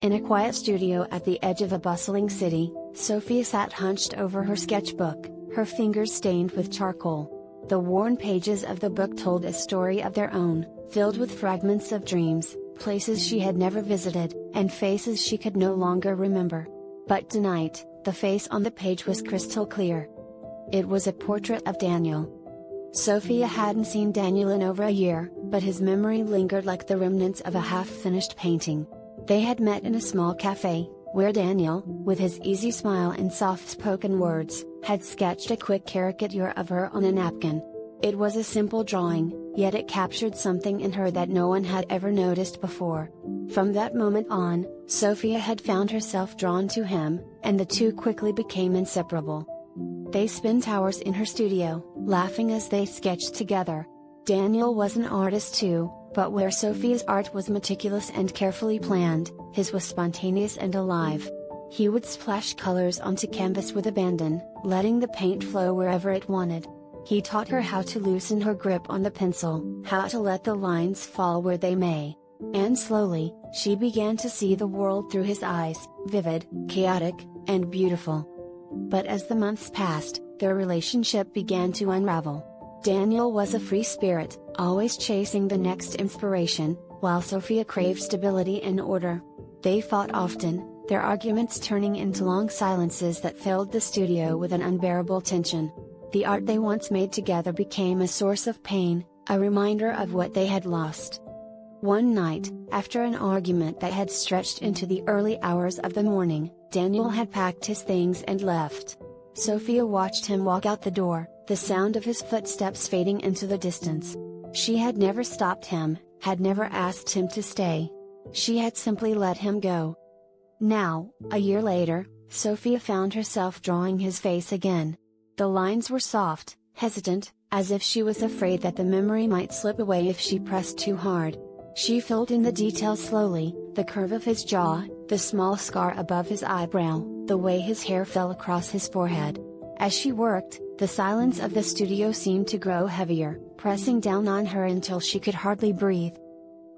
In a quiet studio at the edge of a bustling city, Sophia sat hunched over her sketchbook, her fingers stained with charcoal. The worn pages of the book told a story of their own, filled with fragments of dreams, places she had never visited, and faces she could no longer remember. But tonight, the face on the page was crystal clear. It was a portrait of Daniel. Sophia hadn't seen Daniel in over a year, but his memory lingered like the remnants of a half-finished painting. They had met in a small cafe, where Daniel, with his easy smile and soft-spoken words, had sketched a quick caricature of her on a napkin. It was a simple drawing, yet it captured something in her that no one had ever noticed before. From that moment on, Sophia had found herself drawn to him, and the two quickly became inseparable. They spent hours in her studio, laughing as they sketched together. Daniel was an artist too, but where Sophia's art was meticulous and carefully planned, his was spontaneous and alive. He would splash colors onto canvas with abandon, letting the paint flow wherever it wanted. He taught her how to loosen her grip on the pencil, how to let the lines fall where they may. And slowly, she began to see the world through his eyes, vivid, chaotic, and beautiful. But as the months passed, their relationship began to unravel. Daniel was a free spirit, always chasing the next inspiration, while Sophia craved stability and order. They fought often, their arguments turning into long silences that filled the studio with an unbearable tension. The art they once made together became a source of pain, a reminder of what they had lost. One night, after an argument that had stretched into the early hours of the morning, Daniel had packed his things and left. Sophia watched him walk out the door, the sound of his footsteps fading into the distance. She had never stopped him, had never asked him to stay. She had simply let him go. Now, a year later, Sophia found herself drawing his face again. The lines were soft, hesitant, as if she was afraid that the memory might slip away if she pressed too hard. She filled in the details slowly, the curve of his jaw, the small scar above his eyebrow, the way his hair fell across his forehead. As she worked, the silence of the studio seemed to grow heavier, pressing down on her until she could hardly breathe.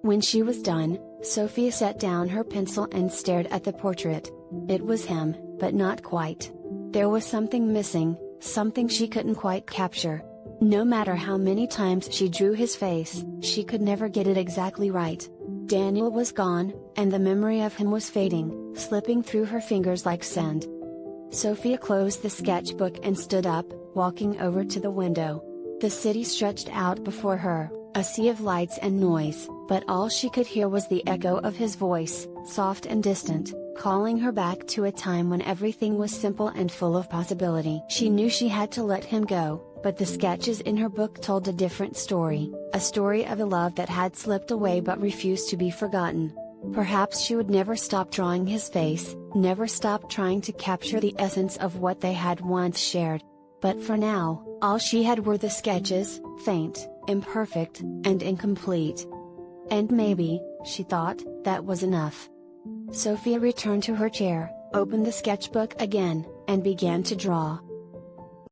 When she was done, Sophia set down her pencil and stared at the portrait. It was him, but not quite. There was something missing, something she couldn't quite capture. No matter how many times she drew his face, she could never get it exactly right. Daniel was gone, and the memory of him was fading, slipping through her fingers like sand. Sophia closed the sketchbook and stood up, walking over to the window. The city stretched out before her, a sea of lights and noise, but all she could hear was the echo of his voice, soft and distant, calling her back to a time when everything was simple and full of possibility. She knew she had to let him go, but the sketches in her book told a different story, a story of a love that had slipped away but refused to be forgotten. Perhaps she would never stop drawing his face, never stop trying to capture the essence of what they had once shared. But for now, all she had were the sketches, faint, imperfect, and incomplete. And maybe, she thought, that was enough. Sophia returned to her chair, opened the sketchbook again, and began to draw.